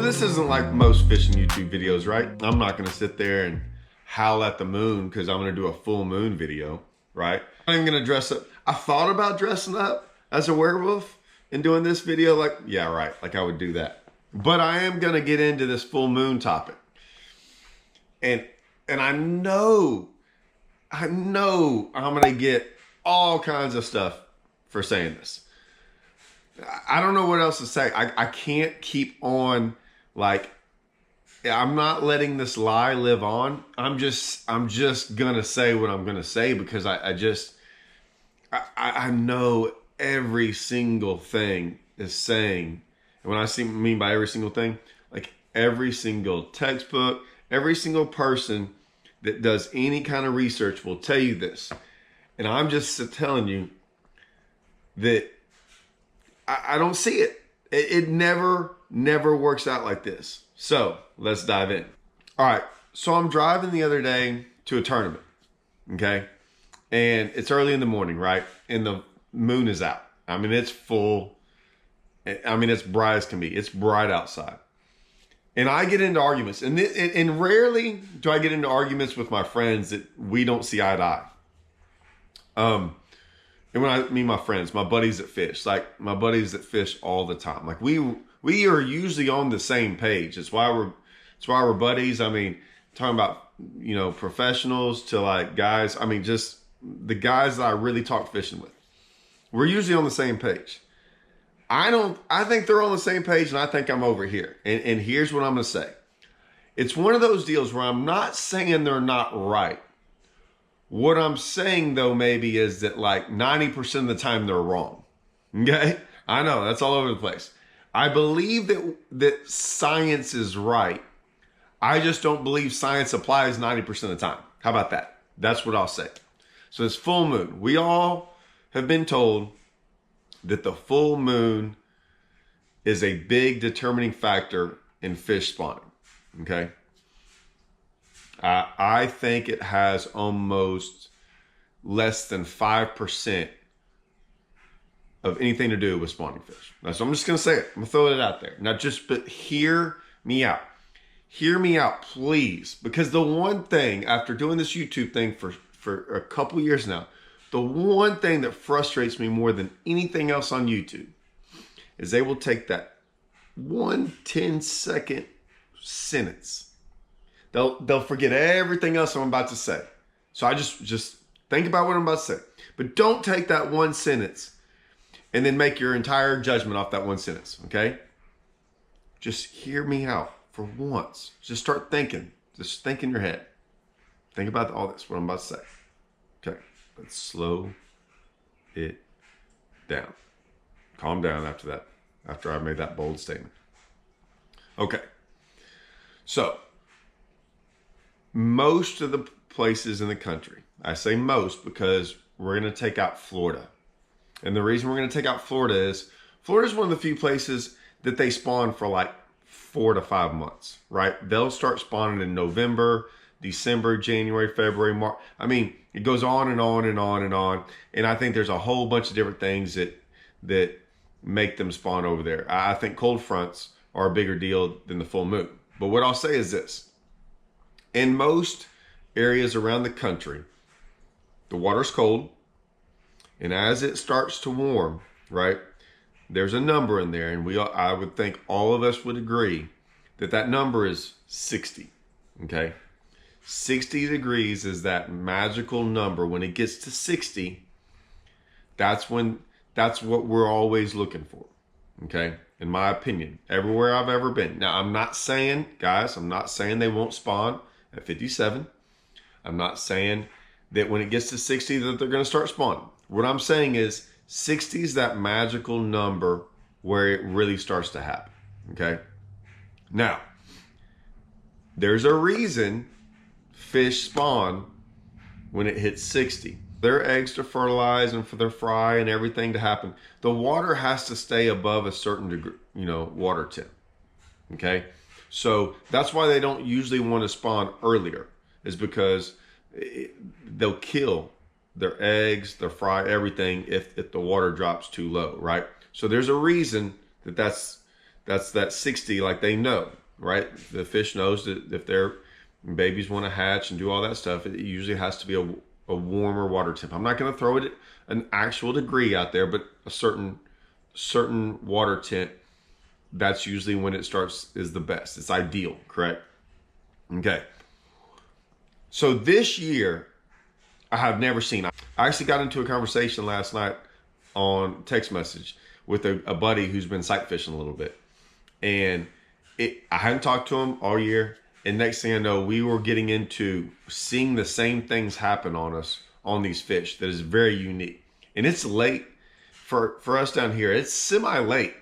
this isn't like most fishing YouTube videos, right? I'm not gonna sit there and howl at the moon because I'm gonna do a full moon video, right? I'm gonna dress up. I thought about dressing up as a werewolf and doing this video, like, yeah, right, like I would do that. But I am gonna get into this full moon topic. And I know I'm gonna get all kinds of stuff for saying this. I don't know what else to say. I can't keep on, like, I'm not letting this lie live on. I'm just gonna say what I'm gonna say because I know every single thing is saying, and when I mean by every single thing, like every single textbook, every single person that does any kind of research will tell you this. And I'm just telling you that I don't see it. It never works out like this. So let's dive in. All right. So I'm driving the other day to a tournament. Okay. And it's early in the morning, right? And the moon is out. I mean, it's full. I mean, it's bright as can be. It's bright outside. And I get into arguments. And rarely do I get into arguments with my friends that we don't see eye to eye. And when I mean my friends, my buddies that fish, like my buddies that fish all the time, like we are usually on the same page. It's why we're buddies. I mean, talking about, you know, professionals to like guys. I mean, just the guys that I really talk fishing with. We're usually on the same page. I think they're on the same page, and I think I'm over here. And here's what I'm gonna say. It's one of those deals where I'm not saying they're not right. What I'm saying, though, maybe is that like 90% of the time they're wrong. Okay? I know, that's all over the place. I believe that science is right. I just don't believe science applies 90% of the time. How about that? That's what I'll say. So it's full moon. We all have been told that the full moon is a big determining factor in fish spawning. Okay? I think it has almost less than 5% of anything to do with spawning fish. Now, so I'm just going to say it. I'm going to throw it out there. But hear me out. Hear me out, please. Because the one thing, after doing this YouTube thing for a couple years now, the one thing that frustrates me more than anything else on YouTube is they will take that 1 10-second sentence. They'll forget everything else I'm about to say. So I just think about what I'm about to say. But don't take that one sentence and then make your entire judgment off that one sentence, okay? Just hear me out for once. Just start thinking. Just think in your head. Think about all this, what I'm about to say. Okay, let's slow it down. Calm down after that, after I made that bold statement. Okay, so most of the places in the country, I say most because we're going to take out Florida. And the reason we're going to take out Florida is Florida's one of the few places that they spawn for like 4 to 5 months, right? They'll start spawning in November, December, January, February, March. I mean, it goes on and on and on and on. And I think there's a whole bunch of different things that make them spawn over there. I think cold fronts are a bigger deal than the full moon. But what I'll say is this. In most areas around the country, the water's cold. And as it starts to warm, right, there's a number in there. And I would think all of us would agree that that number is 60, okay? 60 degrees is that magical number. When it gets to 60, that's what we're always looking for, okay? In my opinion, everywhere I've ever been. Now, I'm not saying, guys, they won't spawn at 57. I'm not saying that when it gets to 60 that they're going to start spawning. What I'm saying is 60 is that magical number where it really starts to happen, okay? Now, there's a reason fish spawn when it hits 60. Their eggs to fertilize and for their fry and everything to happen, the water has to stay above a certain degree, water temp, okay? So that's why they don't usually want to spawn earlier, is because they'll kill their eggs, their fry, everything if the water drops too low, right? So there's a reason that's that 60, like they know. right? The fish knows that if their babies want to hatch and do all that stuff, it usually has to be a warmer water temp. I'm not going to throw it an actual degree out there, but a certain water temp, that's usually when it starts, is the best. It's ideal, correct? Okay. So this year, I have never seen. I actually got into a conversation last night on text message with a buddy who's been sight fishing a little bit. And I hadn't talked to him all year. And next thing I know, we were getting into seeing the same things happen on us on these fish that is very unique. And it's late for us down here. It's semi-late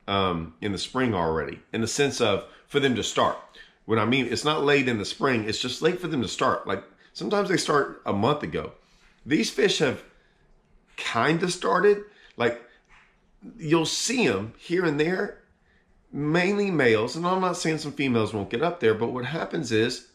in the spring already, in the sense of for them to start. When I mean, it's not late in the spring, it's just late for them to start. Like sometimes they start a month ago. These fish have kind of started. Like you'll see them here and there, mainly males. And I'm not saying some females won't get up there, but what happens is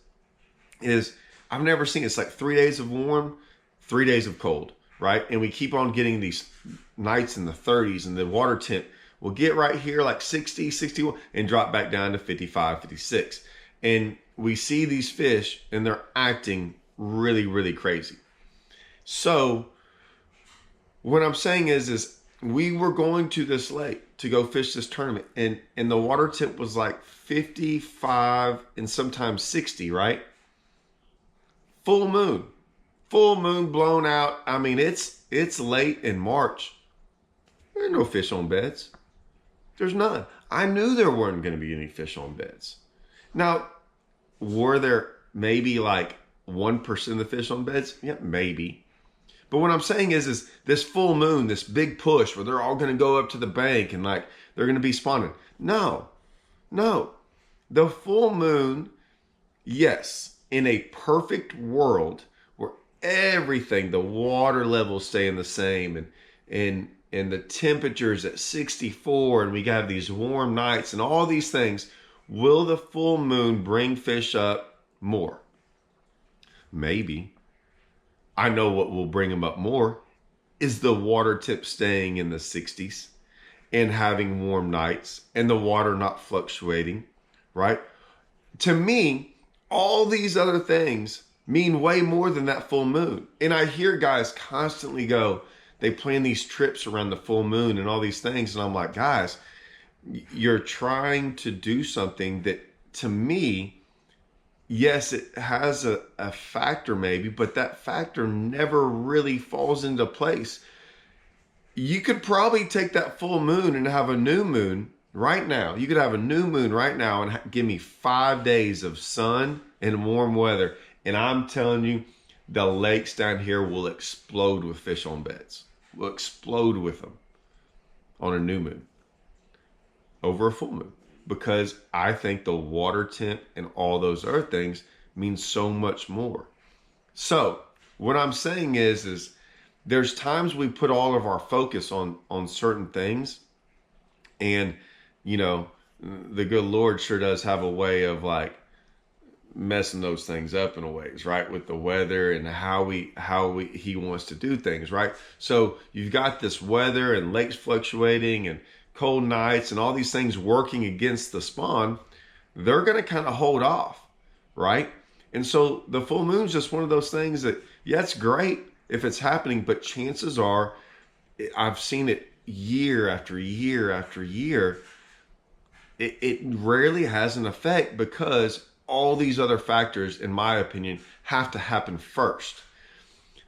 I've never seen, it's like 3 days of warm, 3 days of cold, right? And we keep on getting these nights in the 30s, and the water temp will get right here like 60, 61 and drop back down to 55, 56. And we see these fish and they're acting really, really crazy. So what I'm saying is we were going to this lake to go fish this tournament, and the water temp was like 55 and sometimes 60, right? Full moon blown out. I mean, it's late in March. There's no fish on beds. There's none. I knew there weren't going to be any fish on beds. Now, were there maybe like 1% of the fish on beds? Yeah, maybe. But what I'm saying is this full moon, this big push where they're all going to go up to the bank and like they're going to be spawning. No. The full moon, yes, in a perfect world where everything, the water levels staying the same and the temperatures at 64 and we have these warm nights and all these things, will the full moon bring fish up more? Maybe. I know what will bring them up more is the water tip staying in the 60s and having warm nights and the water not fluctuating, right? To me, all these other things mean way more than that full moon. And I hear guys constantly go, they plan these trips around the full moon and all these things. And I'm like, guys, you're trying to do something that, to me, yes, it has a factor maybe, but that factor never really falls into place. You could probably take that full moon and have a new moon right now. You could have a new moon right now and give me 5 days of sun and warm weather. And I'm telling you, the lakes down here will explode with fish on beds. Will explode with them on a new moon over a full moon. Because I think the water temp and all those other things mean so much more. So what I'm saying is there's times we put all of our focus on certain things, and you know, the good Lord sure does have a way of like messing those things up in a ways, right? With the weather and how he wants to do things, right? So you've got this weather and lakes fluctuating and cold nights and all these things working against the spawn. They're going to kind of hold off, right? And so the full moon's just one of those things that, yeah, it's great if it's happening, but chances are, I've seen it year after year after year, it rarely has an effect because all these other factors, in my opinion, have to happen first.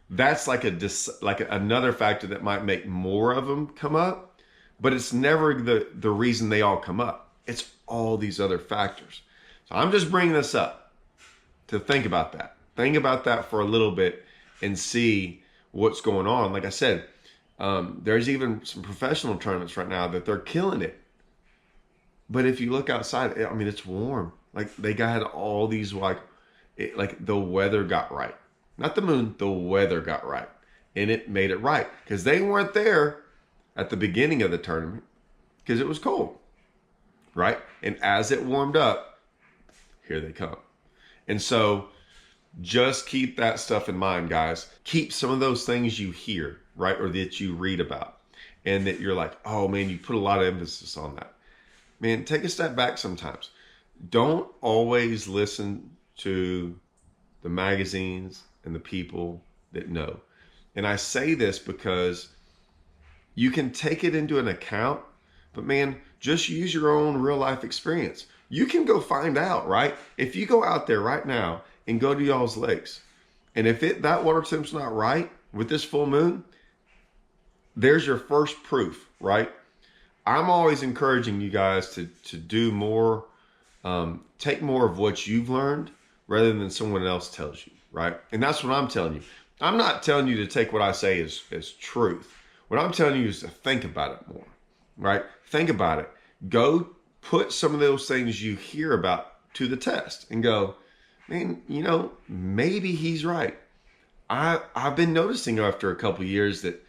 That's like another factor that might make more of them come up, but it's never the reason they all come up. It's all these other factors. So I'm just bringing this up to think about that. Think about that for a little bit and see what's going on. Like I said, there's even some professional tournaments right now that they're killing it. But if you look outside, I mean, it's warm. Like they got all these like the weather got right. Not the moon, the weather got right. And it made it right. Because they weren't there at the beginning of the tournament because it was cold. Right? And as it warmed up, here they come. And so just keep that stuff in mind, guys. Keep some of those things you hear, right? Or that you read about. And that you're like, oh man, you put a lot of emphasis on that. Man, take a step back sometimes. don't always listen to the magazines and the people that know. And I say this because you can take it into an account, but man, just use your own real life experience. You can go find out, right? If you go out there right now and go to y'all's lakes, and if that water temp's not right with this full moon, there's your first proof, right? I'm always encouraging you guys to do more, take more of what you've learned rather than someone else tells you, right? And that's what I'm telling you. I'm not telling you to take what I say as truth. What I'm telling you is to think about it more, right? Think about it. Go put some of those things you hear about to the test and go, man, maybe he's right. I've been noticing after a couple of years that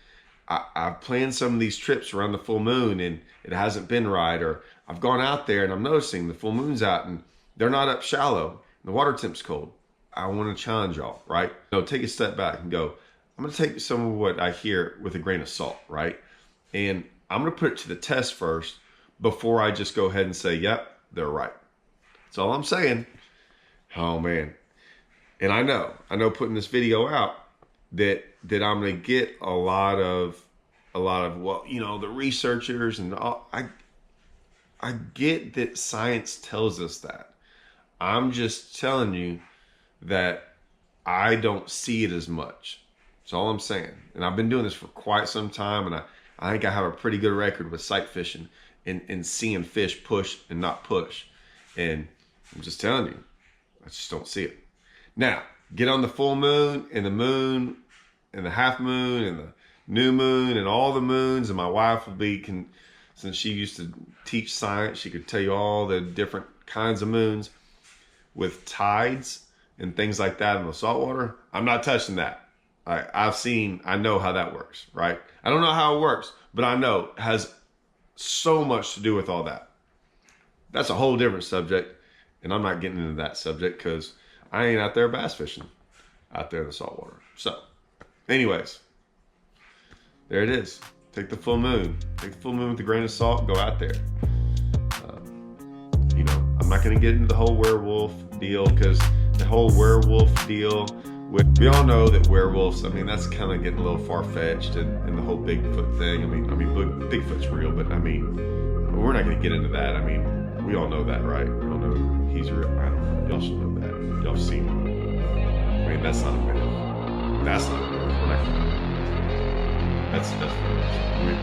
I've planned some of these trips around the full moon and it hasn't been right, or I've gone out there and I'm noticing the full moon's out and they're not up shallow and the water temp's cold. I want to challenge y'all, right? Take a step back and go, I'm going to take some of what I hear with a grain of salt, right? And I'm going to put it to the test first before I just go ahead and say, yep, they're right. That's all I'm saying. Oh man. And I know putting this video out that I'm going to get a lot of, well, the researchers and all. I get that science tells us that. I'm just telling you that I don't see it as much. That's all I'm saying. And I've been doing this for quite some time, and I think I have a pretty good record with sight fishing and seeing fish push and not push. And I'm just telling you, I just don't see it. Now, get on the full moon and the moon and the half moon and the new moon and all the moons, and my wife will be, since she used to teach science, she could tell you all the different kinds of moons with tides and things like that in the saltwater. I'm not touching that. I know how that works, right? I don't know how it works, but I know it has so much to do with all that. That's a whole different subject, and I'm not getting into that subject because I ain't out there bass fishing out there in the saltwater. So, anyways, there it is. Take the full moon. Take the full moon with a grain of salt. Go out there. I'm not going to get into the whole werewolf deal, because the whole werewolf deal, we all know that werewolves, that's kind of getting a little far-fetched, and the whole Bigfoot thing. Bigfoot's real, but we're not going to get into that. We all know that, right? We all know he's real. I don't know. Y'all should know that. Y'all seen him. That's not a myth. That's not a myth. We're not going to. That's real.